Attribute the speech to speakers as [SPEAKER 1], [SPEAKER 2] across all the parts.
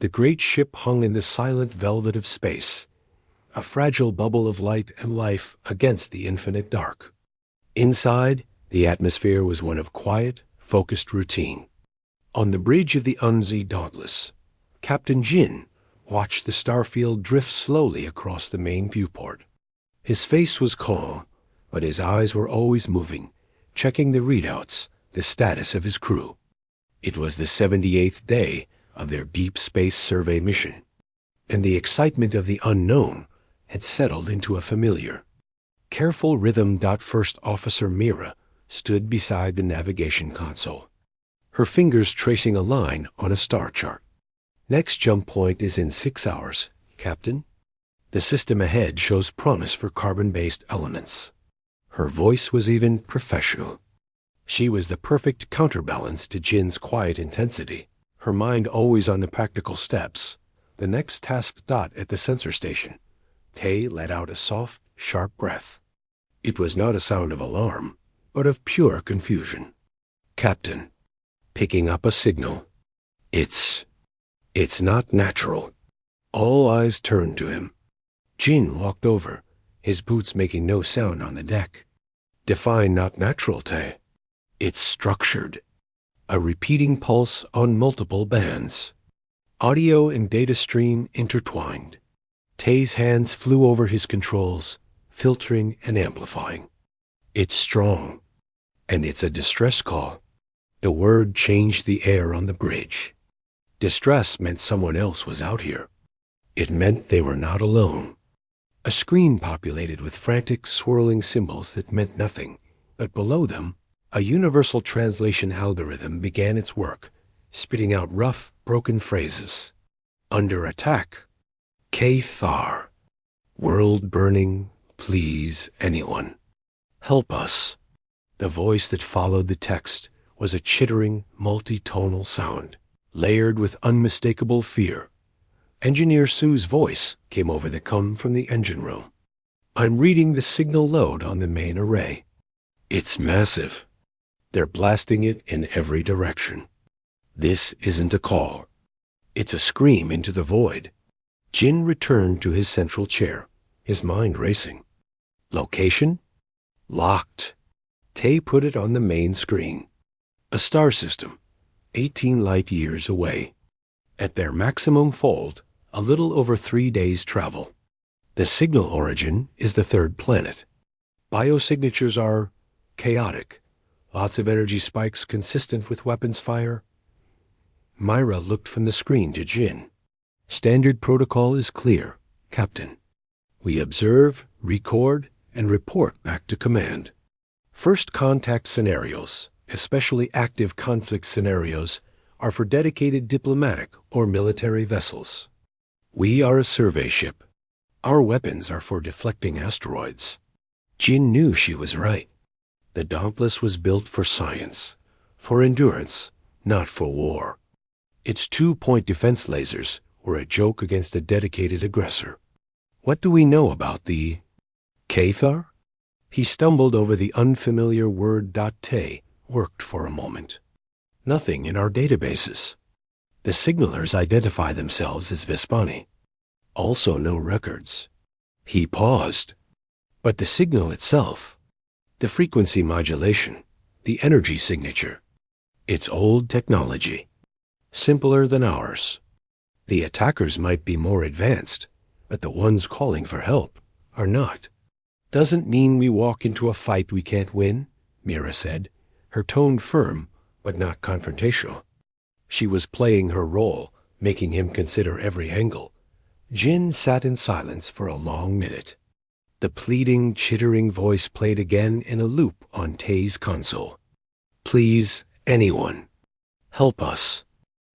[SPEAKER 1] The great ship hung in the silent velvet of space, a fragile bubble of light and life against the infinite dark. Inside, the atmosphere was one of quiet, focused routine. On the bridge of the Unzi Dauntless, Captain Jin watched the starfield drift slowly across the main viewport. His face was calm, but his eyes were always moving, checking the readouts, the status of his crew. It was the 78th day of their deep space survey mission, and the excitement of the unknown had settled into a familiar, careful rhythm. First Officer Mira stood beside the navigation console, her fingers tracing a line on a star chart. Next jump point is in 6 hours, Captain. The system ahead shows promise for carbon-based elements. Her voice was even professional. She was the perfect counterbalance to Jin's quiet intensity, her mind always on the practical steps. The next task. At the sensor station, Tay let out a soft, sharp breath. It was not a sound of alarm, but of pure confusion. Captain, picking up a signal. It's not natural. All eyes turned to him. Jin walked over, his boots making no sound on the deck. Define not natural, Tay. It's structured. A repeating pulse on multiple bands. Audio and data stream intertwined. Tay's hands flew over his controls, filtering and amplifying. It's strong, and it's a distress call. The word changed the air on the bridge. Distress meant someone else was out here. It meant they were not alone. A screen populated with frantic, swirling symbols that meant nothing, but below them, a universal translation algorithm began its work, spitting out rough, broken phrases. Under attack. K-Thar. World burning. Please, anyone. Help us. The voice that followed the text was a chittering, multi-tonal sound, layered with unmistakable fear. Engineer Sue's voice came over the com from the engine room. I'm reading the signal load on the main array. It's massive. They're blasting it in every direction. This isn't a call. It's a scream into the void. Jin returned to his central chair, his mind racing. Location? Locked. Tay put it on the main screen. A star system, 18 light years away. At their maximum fold, a little over 3 days' travel. The signal origin is the third planet. Biosignatures are chaotic. Lots of energy spikes consistent with weapons fire. Myra looked from the screen to Jin. Standard protocol is clear, Captain. We observe, record, and report back to command. First contact scenarios, especially active conflict scenarios, are for dedicated diplomatic or military vessels. We are a survey ship. Our weapons are for deflecting asteroids. Jin knew she was right. The Dauntless was built for science, for endurance, not for war. Its 2-point defense lasers were a joke against a dedicated aggressor. What do we know about the Cathar? He stumbled over the unfamiliar word. Tay worked for a moment. Nothing in our databases. The signalers identify themselves as Vespani. Also no records. He paused. But the signal itself, the frequency modulation, the energy signature, it's old technology. Simpler than ours. The attackers might be more advanced, but the ones calling for help are not. Doesn't mean we walk into a fight we can't win, Mira said, her tone firm but not confrontational. She was playing her role, making him consider every angle. Jin sat in silence for a long minute. The pleading, chittering voice played again in a loop on Tay's console. Please, anyone. Help us.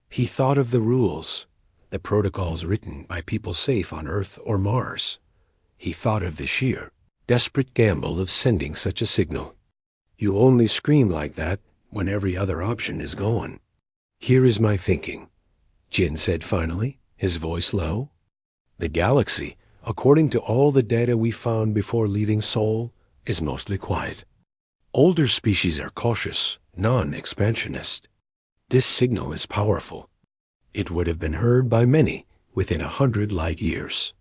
[SPEAKER 1] He thought of the rules, the protocols written by people safe on Earth or Mars. He thought of the sheer, desperate gamble of sending such a signal. You only scream like that when every other option is gone. Here is my thinking, Jin said finally, his voice low. The galaxy, according to all the data we found before leaving Sol, is mostly quiet. Older species are cautious, non-expansionist. This signal is powerful. It would have been heard by many within 100 light years.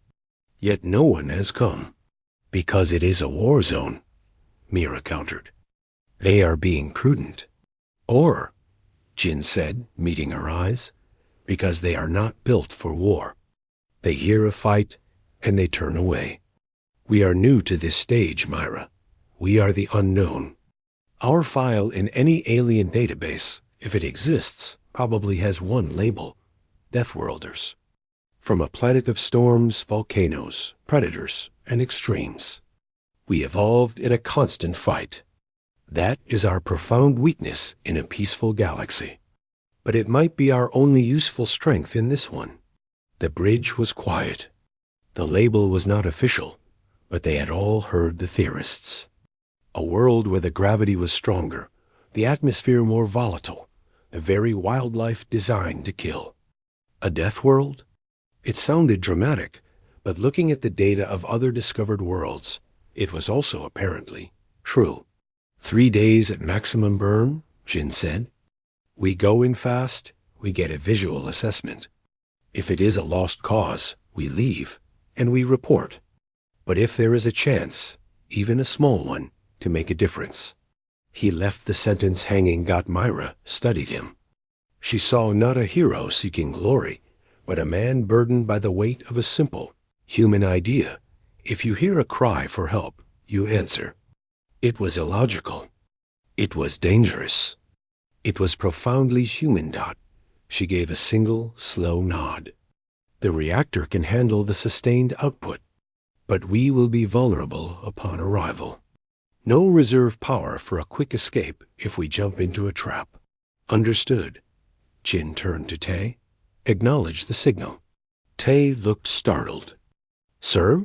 [SPEAKER 1] Yet no one has come. Because it is a war zone, Mira countered. They are being prudent. Or, Jin said, meeting her eyes, because they are not built for war. They hear a fight, and they turn away. We are new to this stage, Myra. We are the unknown. Our file in any alien database, if it exists, probably has one label: Deathworlders. From a planet of storms, volcanoes, predators, and extremes. We evolved in a constant fight. That is our profound weakness in a peaceful galaxy. But it might be our only useful strength in this one. The bridge was quiet. The label was not official, but they had all heard the theorists. A world where the gravity was stronger, the atmosphere more volatile, the very wildlife designed to kill. A death world? It sounded dramatic, but looking at the data of other discovered worlds, it was also apparently true. 3 days at maximum burn, Jin said. We go in fast, we get a visual assessment. If it is a lost cause, we leave, and we report. But if there is a chance, even a small one, to make a difference. He left the sentence hanging. Myra studied him. She saw not a hero seeking glory, but a man burdened by the weight of a simple, human idea. If you hear a cry for help, you answer. It was illogical. It was dangerous. It was profoundly human. She gave a single, slow nod. The reactor can handle the sustained output, but we will be vulnerable upon arrival. No reserve power for a quick escape if we jump into a trap. Understood. Jin turned to Tay. Acknowledge the signal. Tay looked startled. Sir?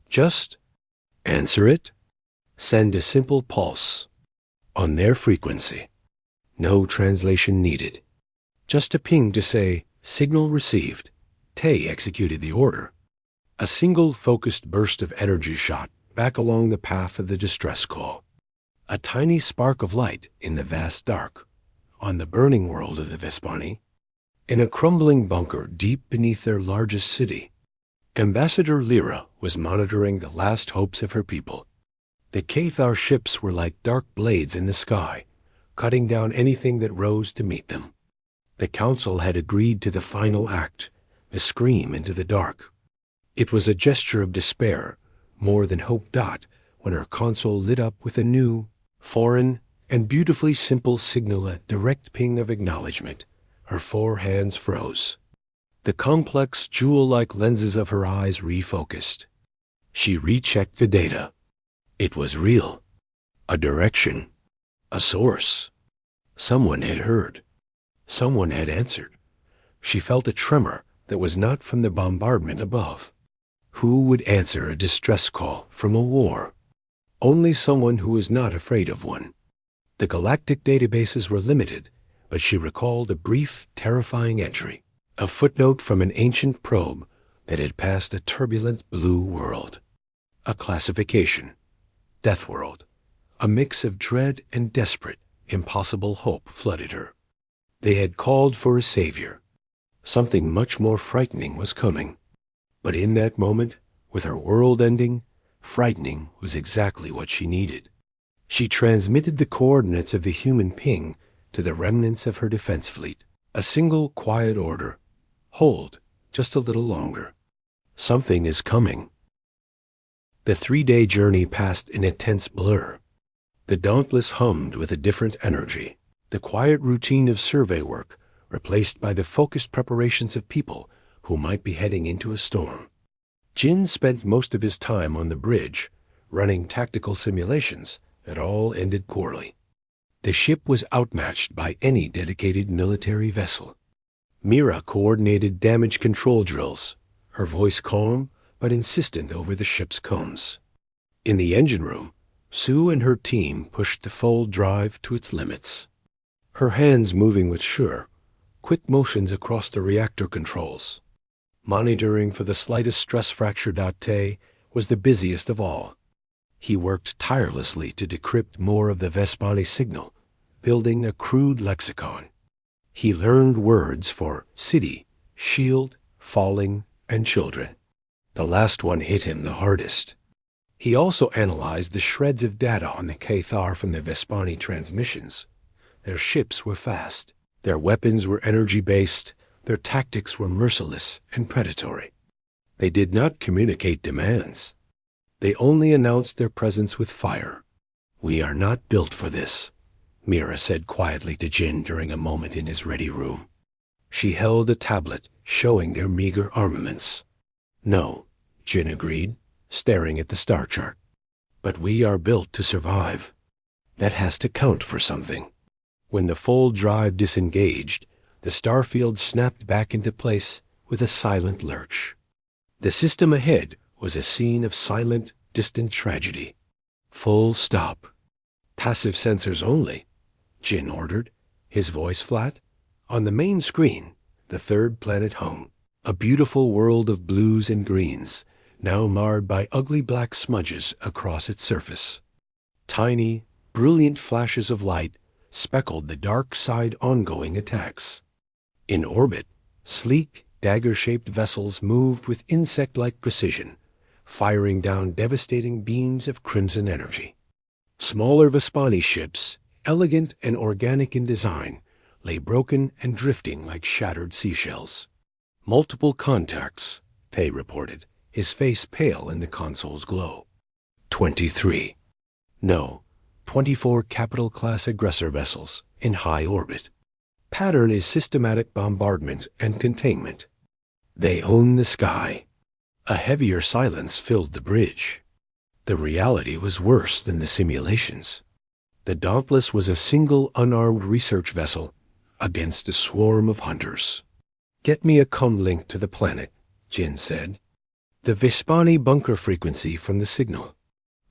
[SPEAKER 1] Just answer it. Send a simple pulse. On their frequency. No translation needed. Just a ping to say, signal received. Tay executed the order. A single focused burst of energy shot back along the path of the distress call. A tiny spark of light in the vast dark, on the burning world of the Vespani, in a crumbling bunker deep beneath their largest city. Ambassador Lyra was monitoring the last hopes of her people. The Cathar ships were like dark blades in the sky, cutting down anything that rose to meet them. The council had agreed to the final act, the scream into the dark. It was a gesture of despair, more than hope. When her console lit up with a new, foreign, and beautifully simple signal, a direct ping of acknowledgement, her 4 hands froze. The complex, jewel-like lenses of her eyes refocused. She rechecked the data. It was real. A direction. A source. Someone had heard. Someone had answered. She felt a tremor that was not from the bombardment above. Who would answer a distress call from a war? Only someone who was not afraid of one. The galactic databases were limited, but she recalled a brief, terrifying entry, a footnote from an ancient probe that had passed a turbulent blue world. A classification. Death world. A mix of dread and desperate, impossible hope flooded her. They had called for a savior. Something much more frightening was coming. But in that moment, with her world ending, frightening was exactly what she needed. She transmitted the coordinates of the human ping to the remnants of her defense fleet. A single quiet order. Hold, just a little longer. Something is coming. The 3-day journey passed in a tense blur. The Dauntless hummed with a different energy. The quiet routine of survey work replaced by the focused preparations of people who might be heading into a storm. Jin spent most of his time on the bridge, running tactical simulations that all ended poorly. The ship was outmatched by any dedicated military vessel. Mira coordinated damage control drills, her voice calm but insistent over the ship's comms. In the engine room, Sue and her team pushed the fold drive to its limits. Her hands moving with sure, quick motions across the reactor controls. Monitoring for the slightest stress fracture. Tay was the busiest of all. He worked tirelessly to decrypt more of the Vespani signal, building a crude lexicon. He learned words for city, shield, falling, and children. The last one hit him the hardest. He also analyzed the shreds of data on the Cathar from the Vespani transmissions. Their ships were fast. Their weapons were energy-based. Their tactics were merciless and predatory. They did not communicate demands. They only announced their presence with fire. "We are not built for this," Mira said quietly to Jin during a moment in his ready room. She held a tablet showing their meager armaments. "No," Jin agreed, staring at the star chart. "But we are built to survive. That has to count for something." When the full drive disengaged, the starfield snapped back into place with a silent lurch. The system ahead was a scene of silent, distant tragedy. "Full stop. Passive sensors only," Jin ordered, his voice flat. On the main screen, the third planet hung, a beautiful world of blues and greens, now marred by ugly black smudges across its surface. Tiny, brilliant flashes of light speckled the dark side ongoing attacks. In orbit, sleek, dagger-shaped vessels moved with insect-like precision, firing down devastating beams of crimson energy. Smaller Vespani ships, elegant and organic in design, lay broken and drifting like shattered seashells. "Multiple contacts," Tay reported, his face pale in the console's glow. 23. No, 24 capital-class aggressor vessels in high orbit. Pattern is systematic bombardment and containment. They own the sky. A heavier silence filled the bridge. The reality was worse than the simulations. The Dauntless was a single unarmed research vessel against a swarm of hunters. "Get me a comlink to the planet," Jin said. "The Vespani bunker frequency from the signal."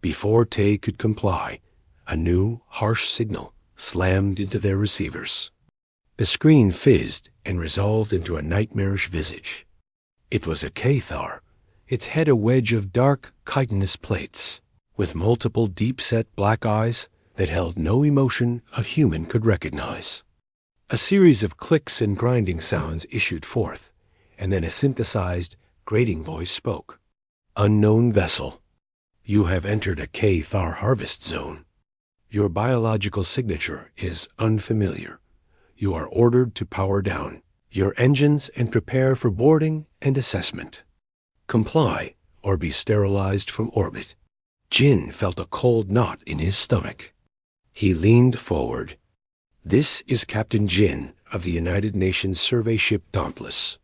[SPEAKER 1] Before Tay could comply, a new, harsh signal slammed into their receivers. The screen fizzed and resolved into a nightmarish visage. It was a Cathar, its head a wedge of dark, chitinous plates, with multiple deep-set black eyes that held no emotion a human could recognize. A series of clicks and grinding sounds issued forth, and then a synthesized, grating voice spoke. "Unknown vessel. You have entered a Cathar harvest zone. Your biological signature is unfamiliar. You are ordered to power down your engines and prepare for boarding and assessment. Comply or be sterilized from orbit." Jin felt a cold knot in his stomach. He leaned forward. "This is Captain Jin of the United Nations survey ship Dauntless.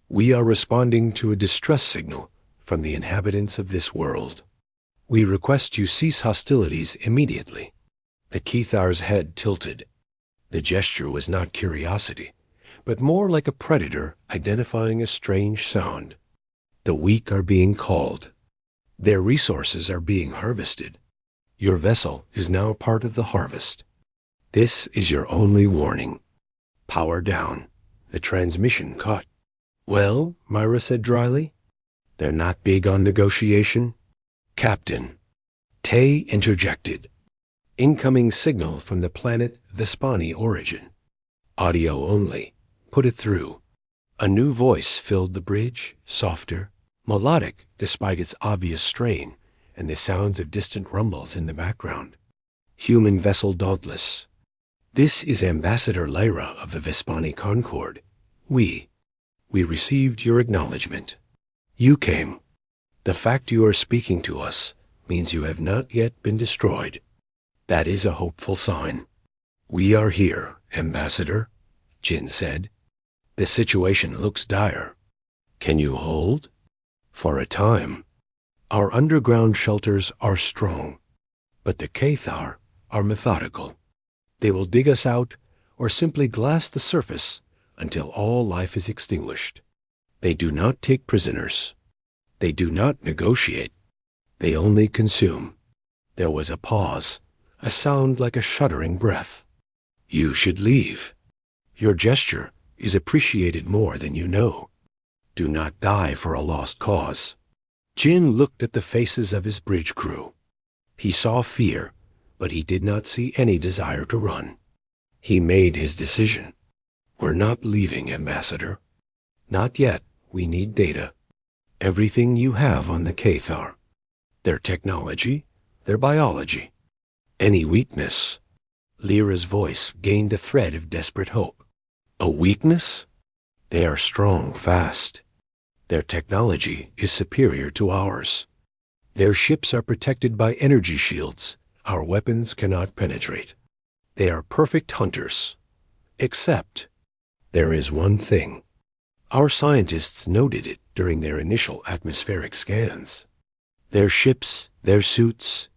[SPEAKER 1] We are responding to a distress signal from the inhabitants of this world. We request you cease hostilities immediately." The Cathar's head tilted. The gesture was not curiosity, but more like a predator identifying a strange sound. "The weak are being called. Their resources are being harvested. Your vessel is now part of the harvest. This is your only warning. Power down." The transmission cut. "Well," Myra said dryly, "they're not big on negotiation." "Captain," Tay interjected. "Incoming signal from the planet Vespani origin. Audio only. Put it through." A new voice filled the bridge, softer, melodic despite its obvious strain and the sounds of distant rumbles in the background. "Human vessel Dauntless. This is Ambassador Lyra of the Vespani Concord. We received your acknowledgement. You came. The fact you are speaking to us means you have not yet been destroyed. That is a hopeful sign." "We are here, Ambassador," Jin said. "The situation looks dire. Can you hold?" "For a time. Our underground shelters are strong, but the Cathar are methodical. They will dig us out or simply glass the surface until all life is extinguished. They do not take prisoners. They do not negotiate. They only consume." There was a pause, a sound like a shuddering breath. "You should leave. Your gesture is appreciated more than you know. Do not die for a lost cause." Jin looked at the faces of his bridge crew. He saw fear, but he did not see any desire to run. He made his decision. "We're not leaving, Ambassador." Not yet. We need data. Everything you have on the Cathar. Their technology, their biology. Any weakness. Lyra's voice gained a thread of desperate hope. A weakness? They are strong, fast. Their technology is superior to ours. Their ships are protected by energy shields our weapons cannot penetrate. They are perfect hunters. Except, there is one thing. Our scientists noted it during their initial atmospheric scans. Their ships, their suits,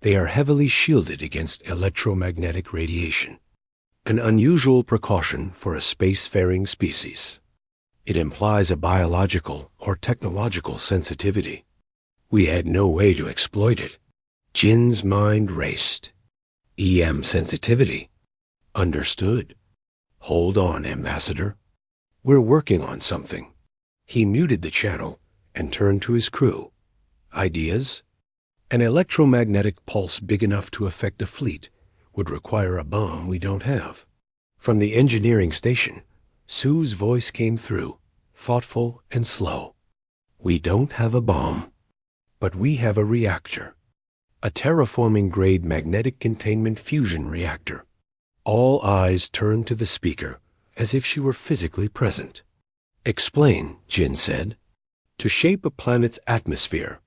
[SPEAKER 1] they are heavily shielded against electromagnetic radiation. An unusual precaution for a spacefaring species. It implies a biological or technological sensitivity. We had no way to exploit it. Jin's mind raced. EM sensitivity. Understood. Hold on, Ambassador. We're working on something. He muted the channel and turned to his crew. Ideas? An electromagnetic pulse big enough to affect a fleet would require a bomb we don't have. From the engineering station, Sue's voice came through, thoughtful and slow. We don't have a bomb, but we have a reactor. A terraforming-grade magnetic containment fusion reactor. All eyes turned to the speaker, as if she were physically present. Explain, Jin said. To shape a planet's atmosphere,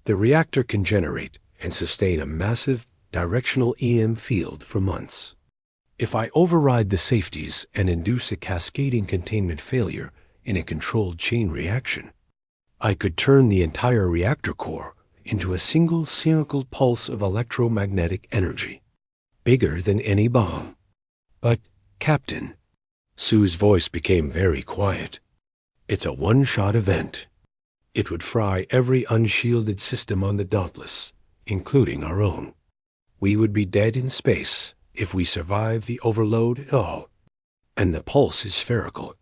[SPEAKER 1] the reactor can generate and sustain a massive directional EM field for months. If I override the safeties and induce a cascading containment failure in a controlled chain reaction, I could turn the entire reactor core into a single spherical pulse of electromagnetic energy, bigger than any bomb. But, Captain, Sue's voice became very quiet. It's a one-shot event. It would fry every unshielded system on the Dauntless, including our own. We would be dead in space if we survive the overload at all. And the pulse is spherical.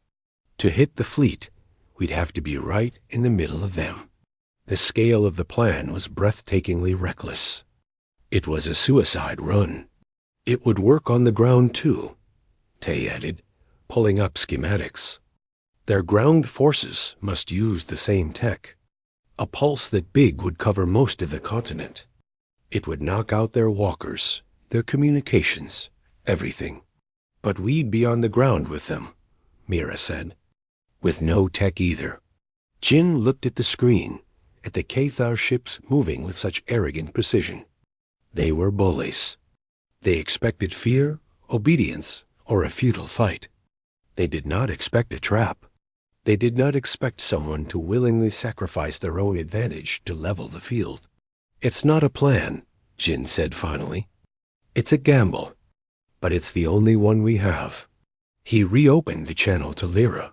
[SPEAKER 1] To hit the fleet, we'd have to be right in the middle of them. The scale of the plan was breathtakingly reckless. It was a suicide run. It would work on the ground too, Tay added, pulling up schematics. Their ground forces must use the same tech. A pulse that big would cover most of the continent. It would knock out their walkers, their communications, everything. But we'd be on the ground with them, Mira said. With no tech either. Jin looked at the screen, at the Cathar ships moving with such arrogant precision. They were bullies. They expected fear, obedience, or a futile fight. They did not expect a trap. They did not expect someone to willingly sacrifice their own advantage to level the field. It's not a plan, Jin said finally. It's a gamble, but it's the only one we have. He reopened the channel to Lyra.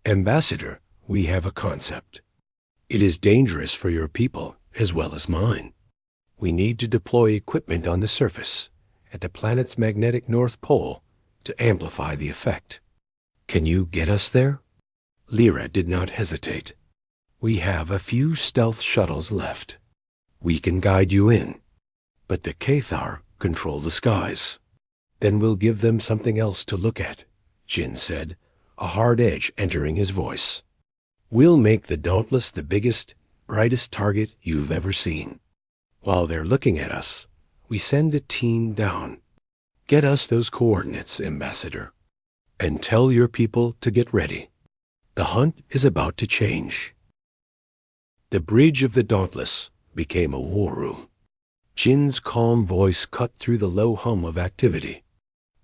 [SPEAKER 1] Ambassador, we have a concept. It is dangerous for your people as well as mine. We need to deploy equipment on the surface, at the planet's magnetic north pole, to amplify the effect. Can you get us there? Lyra did not hesitate. We have a few stealth shuttles left. We can guide you in. But the Cathar control the skies. Then we'll give them something else to look at, Jin said, a hard edge entering his voice. We'll make the Dauntless the biggest, brightest target you've ever seen. While they're looking at us, we send a team down. Get us those coordinates, Ambassador. And tell your people to get ready. The hunt is about to change. The bridge of the Dauntless became a war room. Jin's calm voice cut through the low hum of activity.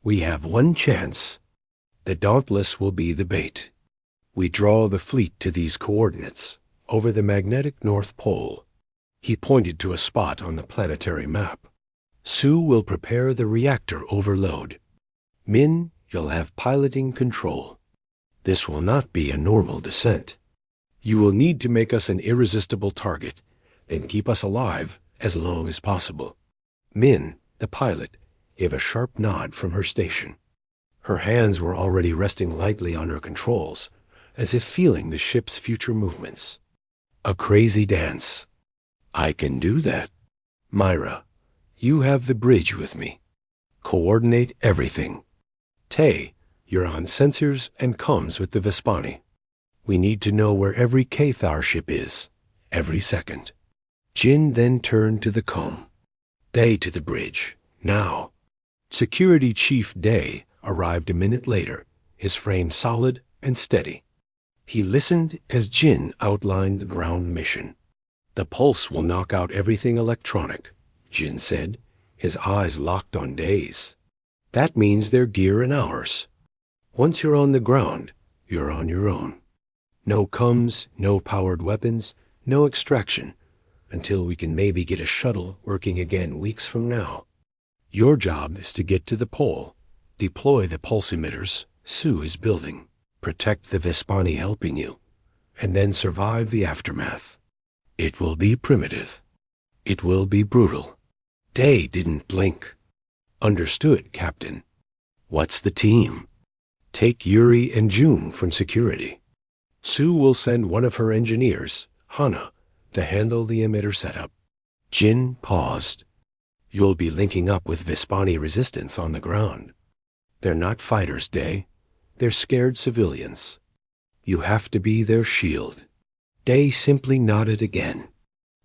[SPEAKER 1] We have one chance. The Dauntless will be the bait. We draw the fleet to these coordinates, over the magnetic North Pole. He pointed to a spot on the planetary map. Sue will prepare the reactor overload. Min, you'll have piloting control. This will not be a normal descent. You will need to make us an irresistible target, then keep us alive as long as possible. Min, the pilot, gave a sharp nod from her station. Her hands were already resting lightly on her controls, as if feeling the ship's future movements. A crazy dance. I can do that. Myra, you have the bridge with me. Coordinate everything. Tay, you're on sensors and comms with the Vespani. We need to know where every Cathar ship is, every second. Jin then turned to the comb. Day to the bridge, now. Security Chief Day arrived a minute later, his frame solid and steady. He listened as Jin outlined the ground mission. The pulse will knock out everything electronic, Jin said, his eyes locked on Day's. That means their gear and ours. Once you're on the ground, you're on your own. No comms, no powered weapons, no extraction, until we can maybe get a shuttle working again weeks from now. Your job is to get to the pole, deploy the pulse emitters Sue is building, protect the Vespani helping you, and then survive the aftermath. It will be primitive. It will be brutal. Day didn't blink. Understood, Captain. What's the team? Take Yuri and June from security. Sue will send one of her engineers, Hana, to handle the emitter setup. Jin paused. You'll be linking up with Vespani resistance on the ground. They're not fighters, Day. They're scared civilians. You have to be their shield. Day simply nodded again.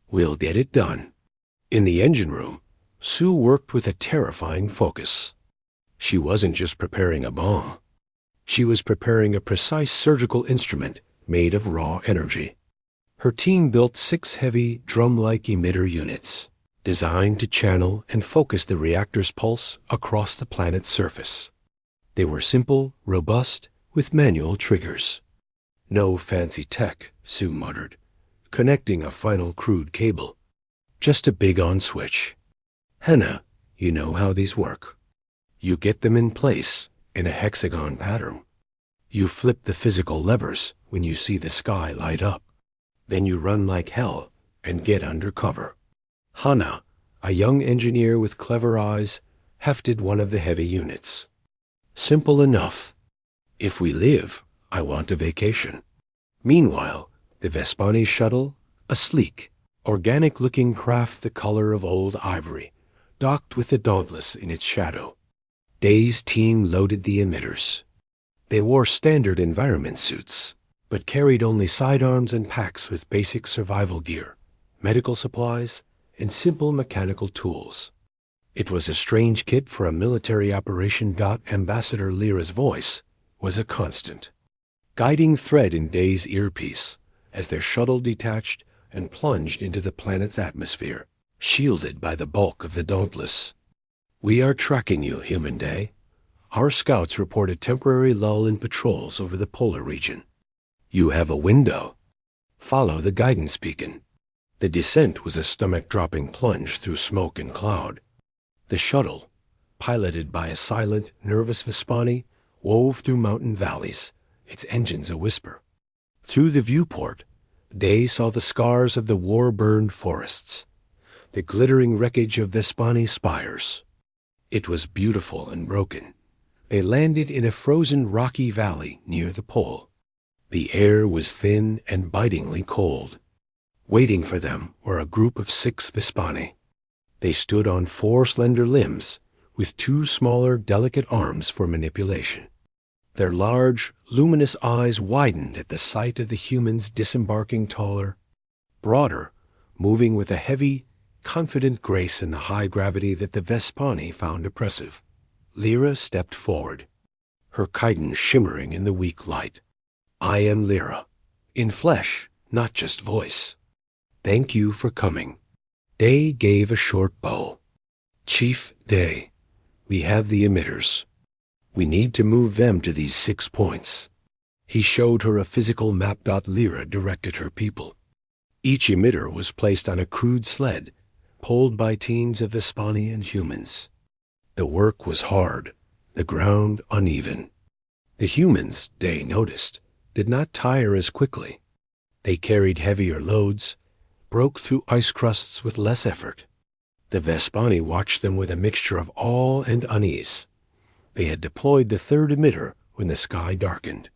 [SPEAKER 1] We'll get it done. In the engine room, Sue worked with a terrifying focus. She wasn't just preparing a bomb. She was preparing a precise surgical instrument made of raw energy. Her team built 6 heavy, drum-like emitter units, designed to channel and focus the reactor's pulse across the planet's surface. They were simple, robust, with manual triggers. No fancy tech, Sue muttered, connecting a final crude cable. Just a big on switch. Hannah, you know how these work. You get them in place in a hexagon pattern. You flip the physical levers when you see the sky light up. Then you run like hell and get under cover. Hana, a young engineer with clever eyes, hefted one of the heavy units. Simple enough. If we live, I want a vacation. Meanwhile, the Vespani shuttle, a sleek, organic-looking craft the color of old ivory, docked with the Dauntless in its shadow. Day's team loaded the emitters. They wore standard environment suits, but carried only sidearms and packs with basic survival gear, medical supplies, and simple mechanical tools. It was a strange kit for a military operation. Ambassador Lyra's voice was a constant, guiding thread in Day's earpiece as their shuttle detached and plunged into the planet's atmosphere, shielded by the bulk of the Dauntless. We are tracking you, Human Day. Our scouts report a temporary lull in patrols over the polar region. You have a window. Follow the guidance beacon. The descent was a stomach-dropping plunge through smoke and cloud. The shuttle, piloted by a silent, nervous Vespani, wove through mountain valleys, its engines a whisper. Through the viewport, Day saw the scars of the war-burned forests, the glittering wreckage of Vespani spires. It was beautiful and broken. They landed in a frozen rocky valley near the pole. The air was thin and bitingly cold. Waiting for them were a group of 6 Vespani. They stood on 4 slender limbs, with 2 smaller, delicate arms for manipulation. Their large, luminous eyes widened at the sight of the humans disembarking taller, broader, moving with a heavy, confident grace in the high gravity that the Vespani found oppressive. Lyra stepped forward, her chitin shimmering in the weak light. I am Lyra, in flesh, not just voice. Thank you for coming. Day gave a short bow. Chief Day, we have the emitters. We need to move them to these 6 points. He showed her a physical map. Lyra directed her people. Each emitter was placed on a crude sled, pulled by teams of Vespani and humans. The work was hard, the ground uneven. The humans, Day noticed, did not tire as quickly. They carried heavier loads, broke through ice crusts with less effort. The Vespani watched them with a mixture of awe and unease. They had deployed the 3rd emitter when the sky darkened.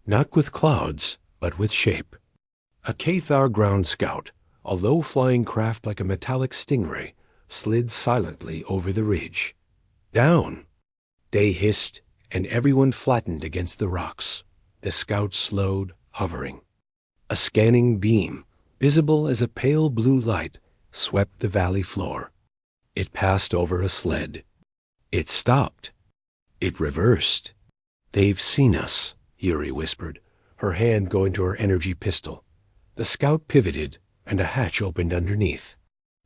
[SPEAKER 1] Not with clouds, but with shape. A Cathar ground scout, a low-flying craft like a metallic stingray, slid silently over the ridge. Down! Day hissed, and everyone flattened against the rocks. The scouts slowed, hovering. A scanning beam, visible as a pale blue light, swept the valley floor. It passed over a sled. It stopped. It reversed. "They've seen us," Yuri whispered, her hand going to her energy pistol. The scout pivoted, and a hatch opened underneath.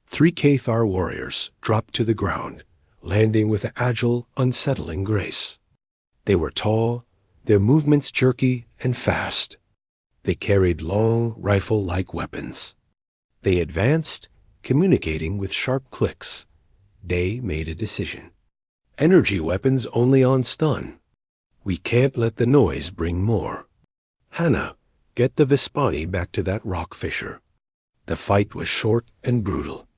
[SPEAKER 1] 3 Cathar warriors dropped to the ground, landing with agile, unsettling grace. They were tall, their movements jerky and fast. They carried long, rifle-like weapons. They advanced, communicating with sharp clicks. Day made a decision. "Energy weapons only on stun. We can't let the noise bring more. Hannah, get the Vespani back to that rock fissure." The fight was short and brutal.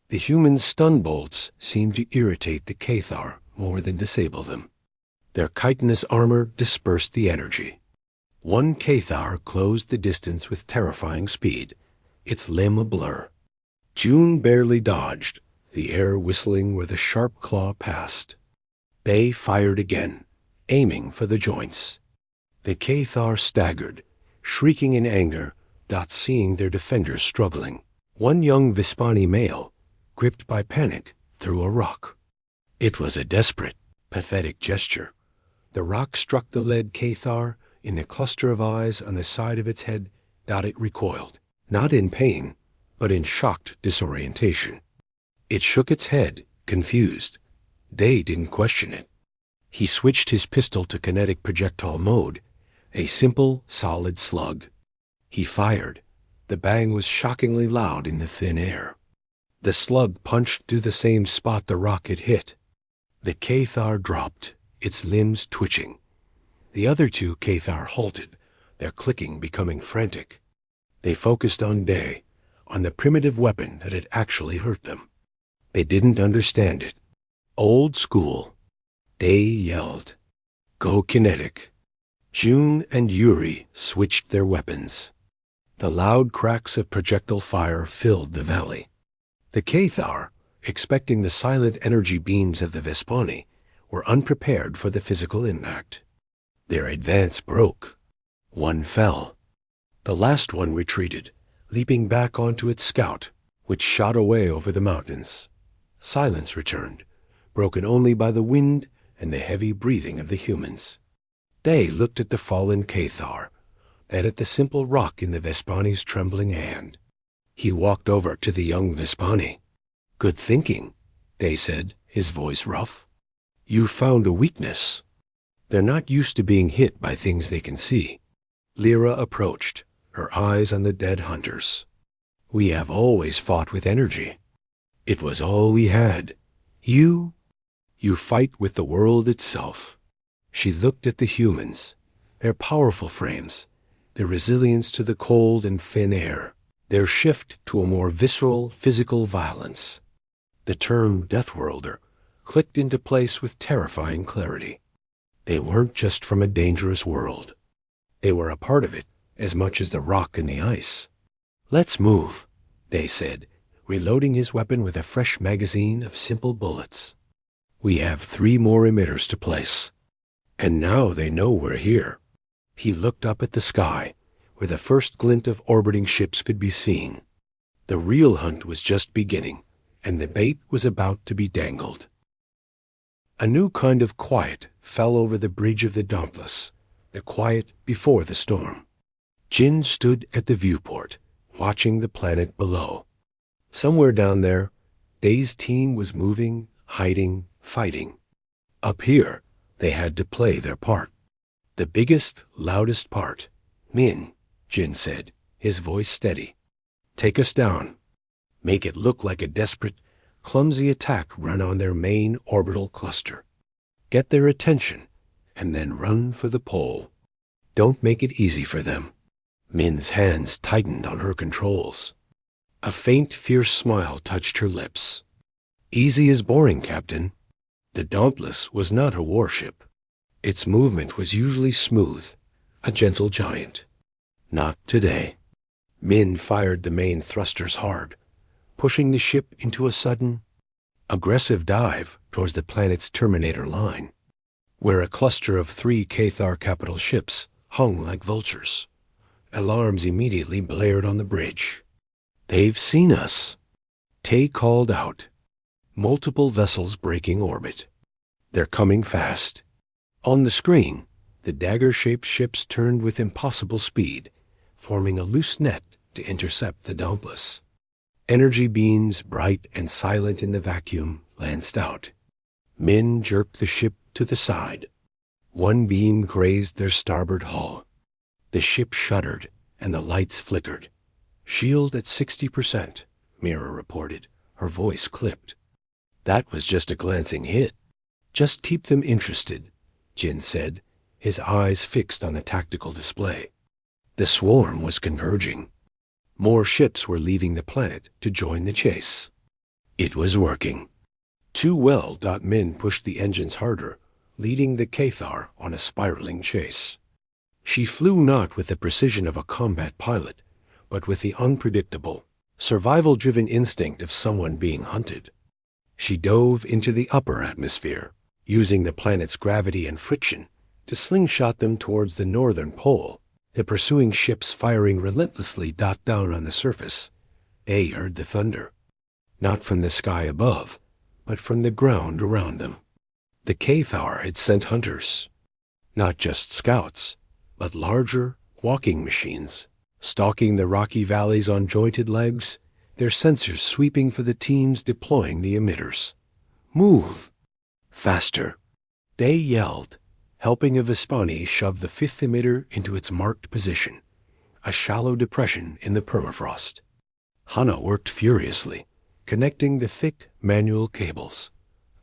[SPEAKER 1] The human stun bolts seemed to irritate the Cathar more than disable them. Their chitinous armor dispersed the energy. One Cathar closed the distance with terrifying speed, its limb a blur. June barely dodged, the air whistling where the sharp claw passed. Bay fired again, aiming for the joints. The Cathar staggered, shrieking in anger, not seeing their defenders struggling. One young Vespani male, gripped by panic, threw a rock. It was a desperate, pathetic gesture. The rock struck the lead Cathar in the cluster of eyes on the side of its head. It recoiled, not in pain, but in shocked disorientation. It shook its head, confused. Day didn't question it. He switched his pistol to kinetic projectile mode, a simple, solid slug. He fired. The bang was shockingly loud in the thin air. The slug punched through the same spot the rock had hit. The Cathar dropped, its limbs twitching. The other 2 Cathar halted, their clicking becoming frantic. They focused on Day, on the primitive weapon that had actually hurt them. They didn't understand it. Old school. Day yelled, "Go kinetic." June and Yuri switched their weapons. The loud cracks of projectile fire filled the valley. The Cathar, expecting the silent energy beams of the Vespani, were unprepared for the physical impact. Their advance broke. One fell. The last one retreated, leaping back onto its scout, which shot away over the mountains. Silence returned, broken only by the wind and the heavy breathing of the humans. Day looked at the fallen Cathar, then at the simple rock in the Vespani's trembling hand. He walked over to the young Vespani. "Good thinking," Day said, his voice rough. "You found a weakness. They're not used to being hit by things they can see." Lyra approached, her eyes on the dead hunters. "We have always fought with energy. It was all we had. You fight with the world itself." She looked at the humans, their powerful frames, their resilience to the cold and thin air, their shift to a more visceral physical violence. The term Deathworlder clicked into place with terrifying clarity. They weren't just from a dangerous world. They were a part of it as much as the rock and the ice. "Let's move," Day said, reloading his weapon with a fresh magazine of simple bullets. "We have 3 more emitters to place. And now they know we're here." He looked up at the sky, where the first glint of orbiting ships could be seen. The real hunt was just beginning, and the bait was about to be dangled. A new kind of quiet fell over the bridge of the Dauntless, the quiet before the storm. Jin stood at the viewport, watching the planet below. Somewhere down there, Day's team was moving, hiding, fighting. Up here, they had to play their part. The biggest, loudest part. "Min," Jin said, his voice steady. "Take us down. Make it look like a desperate, clumsy attack run on their main orbital cluster. Get their attention, and then run for the pole. Don't make it easy for them." Min's hands tightened on her controls. A faint, fierce smile touched her lips. "Easy is boring, Captain." The Dauntless was not a warship. Its movement was usually smooth, a gentle giant. Not today. Min fired the main thrusters hard, pushing the ship into a sudden, aggressive dive towards the planet's terminator line, where a cluster of 3 Cathar capital ships hung like vultures. Alarms immediately blared on the bridge. "They've seen us," Tay called out. "Multiple vessels breaking orbit. They're coming fast." On the screen, the dagger-shaped ships turned with impossible speed, forming a loose net to intercept the Dauntless. Energy beams, bright and silent in the vacuum, lanced out. Min jerked the ship to the side. One beam grazed their starboard hull. The ship shuddered, and the lights flickered. "Shield at 60%, Mira reported, her voice clipped. "That was just a glancing hit. Just keep them interested," Jin said, his eyes fixed on the tactical display. The swarm was converging. More ships were leaving the planet to join the chase. It was working. Too well. Min pushed the engines harder, leading the Cathar on a spiraling chase. She flew not with the precision of a combat pilot, but with the unpredictable, survival-driven instinct of someone being hunted. She dove into the upper atmosphere, using the planet's gravity and friction to slingshot them towards the northern pole, the pursuing ships firing relentlessly down on the surface. They heard the thunder, not from the sky above, but from the ground around them. The Cathar had sent hunters, not just scouts, but larger, walking machines, stalking the rocky valleys on jointed legs, their sensors sweeping for the teams deploying the emitters. "Move! Faster!" They yelled, helping a Vespani shove the fifth emitter into its marked position, a shallow depression in the permafrost. Hana worked furiously, connecting the thick manual cables.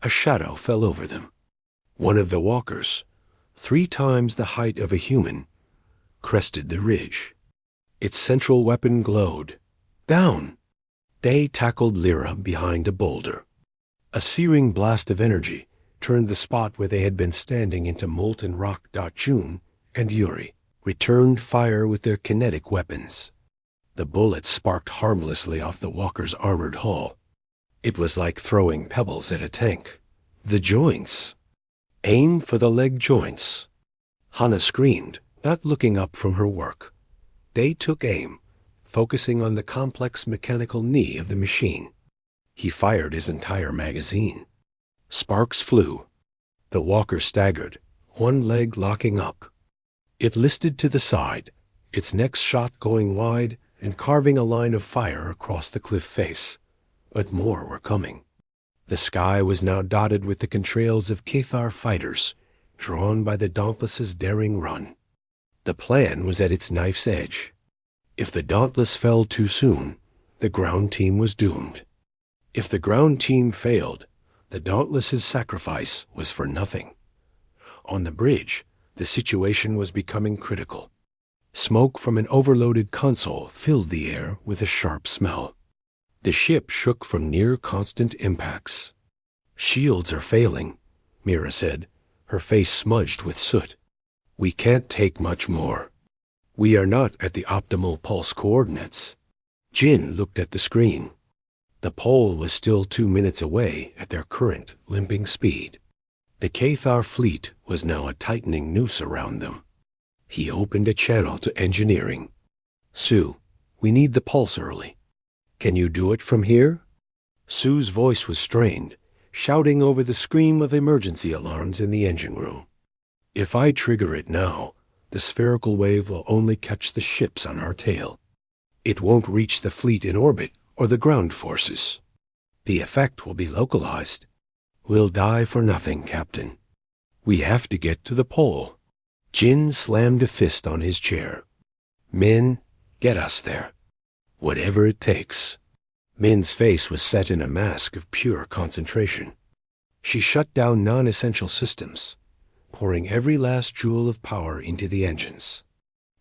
[SPEAKER 1] A shadow fell over them. One of the walkers, 3 times the height of a human, crested the ridge. Its central weapon glowed. "Down!" They tackled Lyra behind a boulder. A searing blast of energy turned the spot where they had been standing into molten rock. June and Yuri returned fire with their kinetic weapons. The bullets sparked harmlessly off the walker's armored hull. It was like throwing pebbles at a tank. "The joints! Aim for the leg joints!" Hana screamed, not looking up from her work. They took aim, focusing on the complex mechanical knee of the machine. He fired his entire magazine. Sparks flew. The walker staggered, one leg locking up. It listed to the side, its next shot going wide and carving a line of fire across the cliff face. But more were coming. The sky was now dotted with the contrails of Cathar fighters, drawn by the Dauntless's daring run. The plan was at its knife's edge. If the Dauntless fell too soon, the ground team was doomed. If the ground team failed, the Dauntless's sacrifice was for nothing. On the bridge, the situation was becoming critical. Smoke from an overloaded console filled the air with a sharp smell. The ship shook from near-constant impacts. "Shields are failing," Mira said, her face smudged with soot. "We can't take much more. We are not at the optimal pulse coordinates." Jin looked at the screen. The pole was still 2 minutes away at their current limping speed. The Cathar fleet was now a tightening noose around them. He opened a channel to engineering. "Sue, we need the pulse early. Can you do it from here?" Sue's voice was strained, shouting over the scream of emergency alarms in the engine room. "If I trigger it now, the spherical wave will only catch the ships on our tail. It won't reach the fleet in orbit or the ground forces. The effect will be localized. We'll die for nothing, Captain. We have to get to the pole." Jin slammed a fist on his chair. "Min, get us there. Whatever it takes." Min's face was set in a mask of pure concentration. She shut down non-essential systems, pouring every last joule of power into the engines.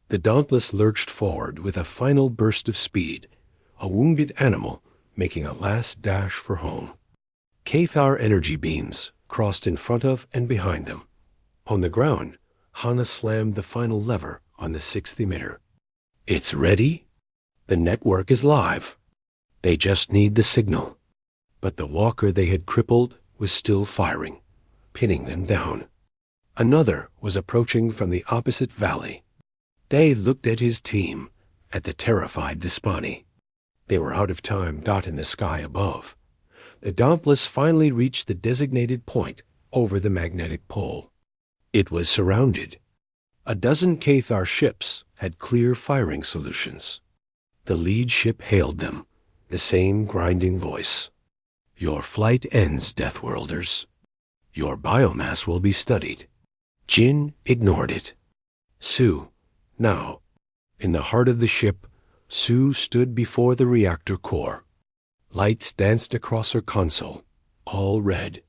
[SPEAKER 1] The Dauntless lurched forward with a final burst of speed, a wounded animal making a last dash for home. Cathar energy beams crossed in front of and behind them. On the ground, Hana slammed the final lever on the 6th emitter. "It's ready? The network is live. They just need the signal." But the walker they had crippled was still firing, pinning them down. Another was approaching from the opposite valley. Day looked at his team, at the terrified Despani. They were out of time, dotting the sky above. The Dauntless finally reached the designated point over the magnetic pole. It was surrounded. A dozen Cathar ships had clear firing solutions. The lead ship hailed them, the same grinding voice. "Your flight ends, Deathworlders. Your biomass will be studied." Jin ignored it. Sue, now, in the heart of the ship, Sue stood before the reactor core. Lights danced across her console, all red.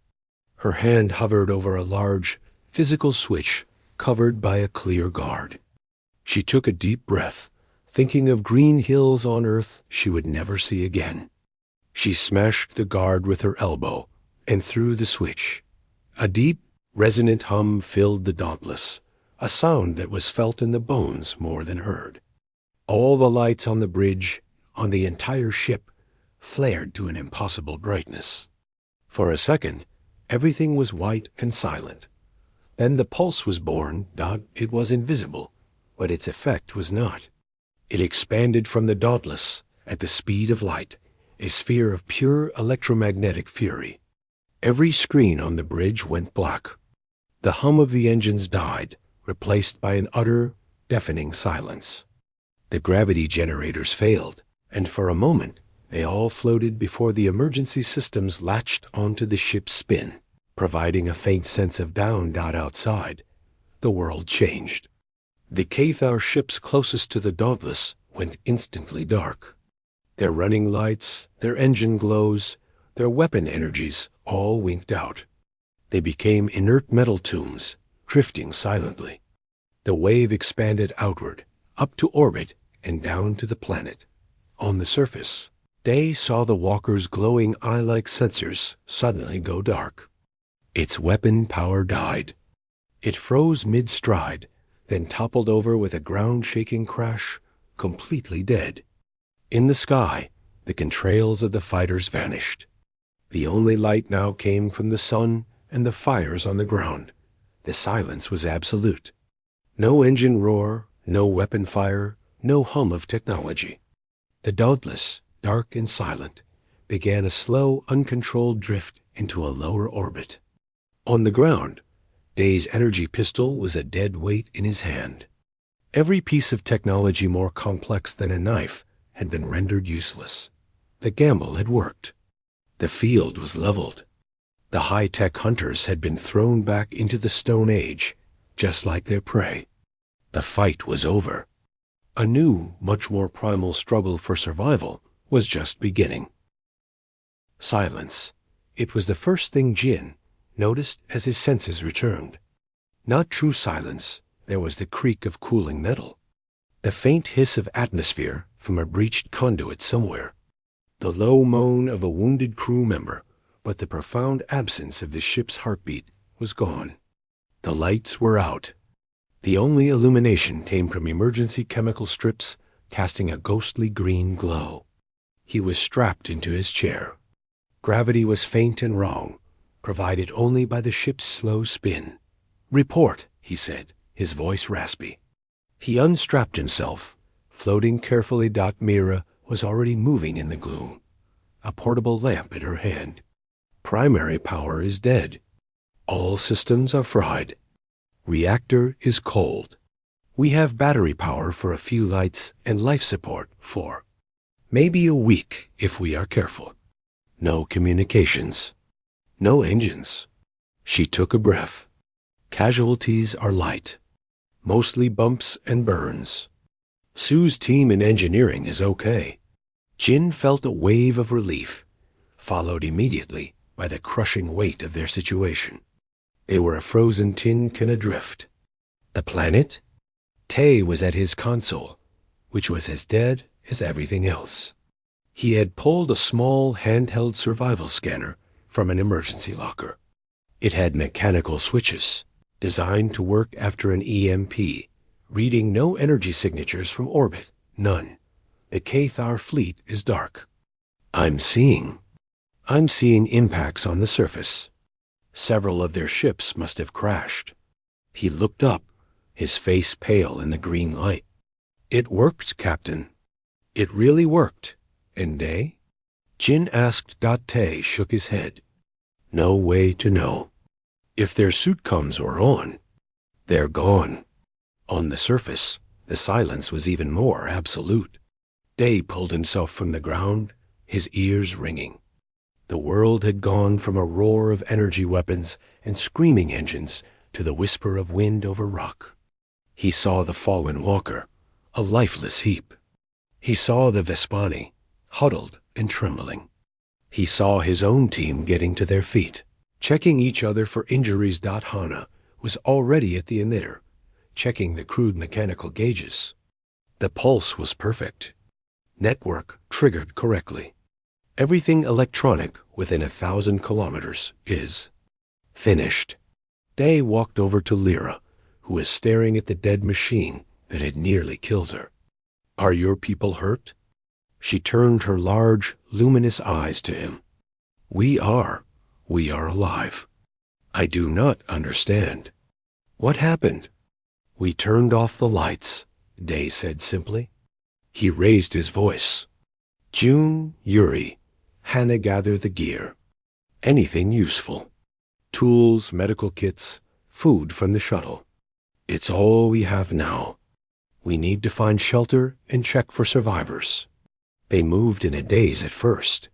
[SPEAKER 1] Her hand hovered over a large, physical switch covered by a clear guard. She took a deep breath, thinking of green hills on Earth she would never see again. She smashed the guard with her elbow and threw the switch. A deep, resonant hum filled the Dauntless, a sound that was felt in the bones more than heard. All the lights on the bridge, on the entire ship, flared to an impossible brightness. For a second, everything was white and silent. Then the pulse was born. It was invisible, but its effect was not. It expanded from the Dauntless at the speed of light, a sphere of pure electromagnetic fury. Every screen on the bridge went black. The hum of the engines died, replaced by an utter, deafening silence. The gravity generators failed, and for a moment they all floated before the emergency systems latched onto the ship's spin, providing a faint sense of down. Outside, the world changed. The Cathar ships closest to the Dauntless went instantly dark. Their running lights, their engine glows, their weapon energies all winked out. They became inert metal tombs, drifting silently. The wave expanded outward, up to orbit and down to the planet. On the surface, Day saw the walker's glowing eye-like sensors suddenly go dark. Its weapon power died. It froze mid-stride, then toppled over with a ground-shaking crash, completely dead. In the sky, the contrails of the fighters vanished. The only light now came from the sun and the fires on the ground. The silence was absolute. No engine roar, no weapon fire, no hum of technology. The Dauntless, dark and silent, began a slow, uncontrolled drift into a lower orbit. On the ground, Day's energy pistol was a dead weight in his hand. Every piece of technology more complex than a knife had been rendered useless. The gamble had worked. The field was leveled. The high-tech hunters had been thrown back into the Stone Age, just like their prey. The fight was over. A new, much more primal struggle for survival was just beginning. Silence. It was the first thing Jin noticed as his senses returned. Not true silence. There was the creak of cooling metal, the faint hiss of atmosphere from a breached conduit somewhere, the low moan of a wounded crew member, but the profound absence of the ship's heartbeat was gone. The lights were out. The only illumination came from emergency chemical strips casting a ghostly green glow. He was strapped into his chair. Gravity was faint and wrong, provided only by the ship's slow spin. "Report," he said, his voice raspy. He unstrapped himself. Floating carefully, Mira was already moving in the gloom, a portable lamp in her hand. "Primary power is dead. All systems are fried. Reactor is cold. We have battery power for a few lights and life support for maybe a week if we are careful. No communications. No engines." She took a breath. "Casualties are light. Mostly bumps and burns. Sue's team in engineering is okay." Jin felt a wave of relief, followed immediately by the crushing weight of their situation. They were a frozen tin can adrift. The planet? Tay was at his console, which was as dead as everything else. He had pulled a small handheld survival scanner from an emergency locker. It had mechanical switches, designed to work after an EMP, reading no energy signatures from orbit, none. The Cathar fleet is dark. I'm seeing impacts on the surface. Several of their ships must have crashed." He looked up, his face pale in the green light. It worked, Captain. It really worked. And they? Jin asked. Tay shook his head. No way to know. If their suit comes or on, they're gone. On the surface, the silence was even more absolute. Day pulled himself from the ground, his ears ringing. The world had gone from a roar of energy weapons and screaming engines to the whisper of wind over rock. He saw the fallen walker, a lifeless heap. He saw the Vespani, huddled and trembling. He saw his own team getting to their feet, checking each other for injuries. Hana was already at the emitter, checking the crude mechanical gauges. The pulse was perfect. Network triggered correctly. Everything electronic within 1,000 kilometers is finished. Day walked over to Lyra, who was staring at the dead machine that had nearly killed her. Are your people hurt? She turned her large, luminous eyes to him. We are alive. I do not understand. What happened? We turned off the lights, Day said simply. He raised his voice. June, Yuri, Hannah, gather the gear. Anything useful. Tools, medical kits, food from the shuttle. It's all we have now. We need to find shelter and check for survivors. They moved in a daze at first.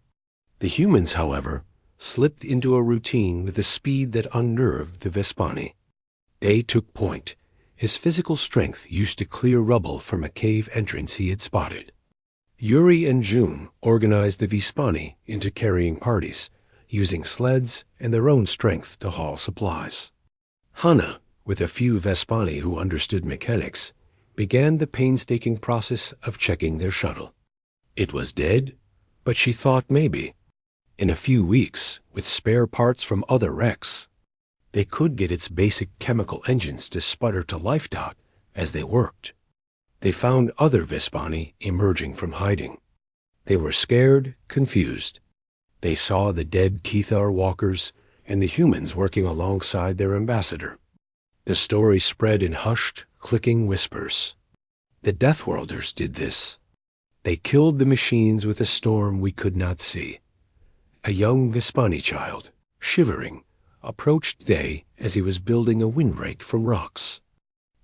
[SPEAKER 1] The humans, however, slipped into a routine with a speed that unnerved the Vespani. Day took point. His physical strength used to clear rubble from a cave entrance he had spotted. Yuri and June organized the Vespani into carrying parties, using sleds and their own strength to haul supplies. Hana, with a few Vespani who understood mechanics, began the painstaking process of checking their shuttle. It was dead, but she thought maybe, in a few weeks, with spare parts from other wrecks, they could get its basic chemical engines to sputter to life. As they worked, they found other Vespani emerging from hiding. They were scared, confused. They saw the dead Kethar walkers and the humans working alongside their ambassador. The story spread in hushed, clicking whispers. The Deathworlders did this. They killed the machines with a storm we could not see. A young Vespani child, shivering, approached Day as he was building a windbreak from rocks.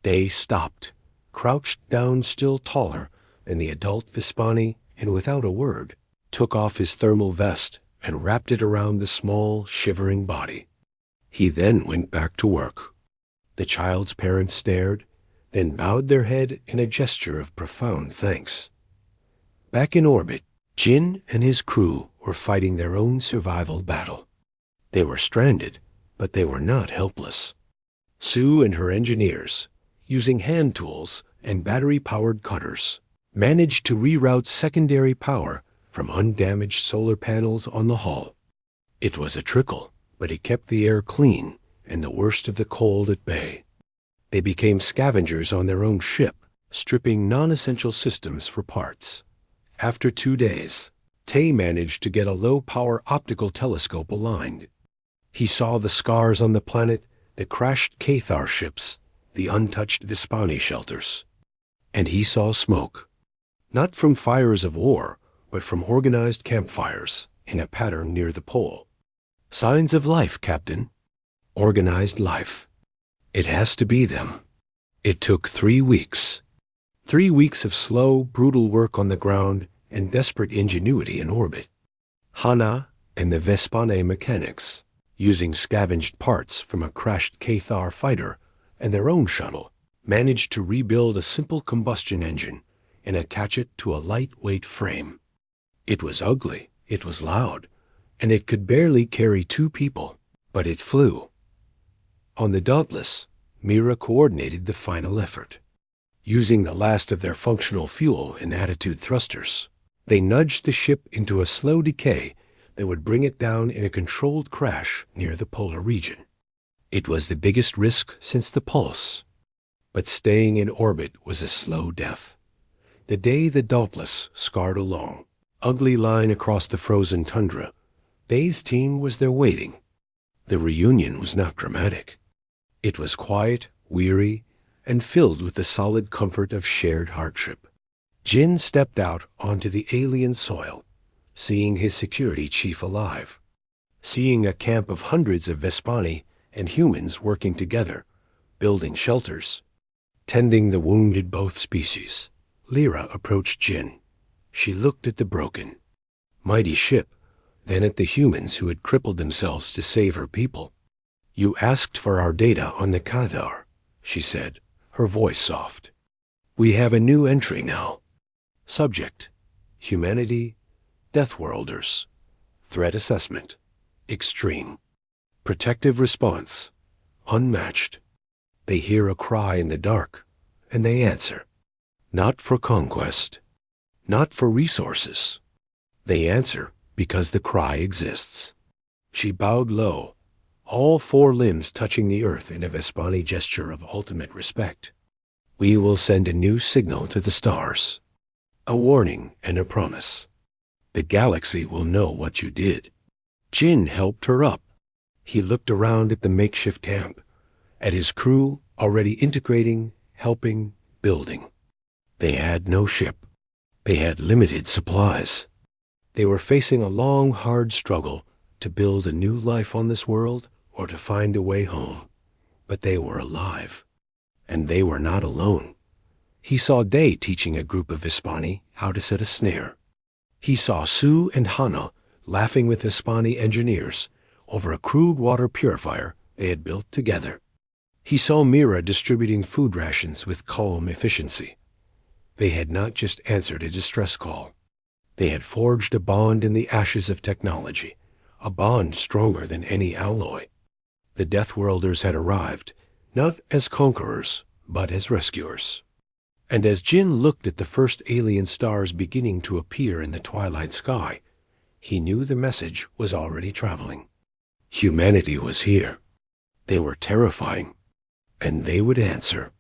[SPEAKER 1] Day stopped, crouched down still taller than the adult Vespani, and without a word, took off his thermal vest and wrapped it around the small, shivering body. He then went back to work. The child's parents stared, then bowed their head in a gesture of profound thanks. Back in orbit, Jin and his crew were fighting their own survival battle. They were stranded, but they were not helpless. Sue and her engineers, using hand tools and battery-powered cutters, managed to reroute secondary power from undamaged solar panels on the hull. It was a trickle, but it kept the air clean and the worst of the cold at bay. They became scavengers on their own ship, stripping non-essential systems for parts. After 2 days, Tay managed to get a low-power optical telescope aligned. He saw the scars on the planet, the crashed Kethar ships, the untouched Vespani shelters. And he saw smoke, not from fires of war, but from organized campfires in a pattern near the pole. Signs of life, Captain. Organized life. It has to be them. It took 3 weeks. 3 weeks of slow, brutal work on the ground and desperate ingenuity in orbit. Hana and the Vespane mechanics, using scavenged parts from a crashed Kethar fighter and their own shuttle, managed to rebuild a simple combustion engine and attach it to a lightweight frame. It was ugly, it was loud, and it could barely carry 2 people, but it flew. On the Dauntless, Mira coordinated the final effort. Using the last of their functional fuel and attitude thrusters, they nudged the ship into a slow decay that would bring it down in a controlled crash near the polar region. It was the biggest risk since the Pulse, but staying in orbit was a slow death. The day the Dauntless scarred a long, ugly line across the frozen tundra, Bay's team was there waiting. The reunion was not dramatic. It was quiet, weary, and filled with the solid comfort of shared hardship. Jin stepped out onto the alien soil, seeing his security chief alive, seeing a camp of hundreds of Vespani and humans working together, building shelters, tending the wounded both species. Lyra approached Jin. She looked at the broken, mighty ship, then at the humans who had crippled themselves to save her people. "You asked for our data on the Kadar," she said, her voice soft. "We have a new entry now. Subject: Humanity, Deathworlders. Threat assessment: Extreme. Protective response: Unmatched. They hear a cry in the dark, and they answer. Not for conquest, not for resources. They answer because the cry exists." She bowed low, all four limbs touching the earth in a Vespani gesture of ultimate respect. "We will send a new signal to the stars. A warning and a promise. The galaxy will know what you did." Jin helped her up. He looked around at the makeshift camp, at his crew already integrating, helping, building. They had no ship. They had limited supplies. They were facing a long, hard struggle to build a new life on this world or to find a way home. But they were alive. And they were not alone. He saw Day teaching a group of Vespani how to set a snare. He saw Sue and Hana laughing with Vespani engineers over a crude water purifier they had built together. He saw Mira distributing food rations with calm efficiency. They had not just answered a distress call. They had forged a bond in the ashes of technology, a bond stronger than any alloy. The Deathworlders had arrived, not as conquerors, but as rescuers. And as Jin looked at the first alien stars beginning to appear in the twilight sky, he knew the message was already traveling. Humanity was here. They were terrifying, and they would answer.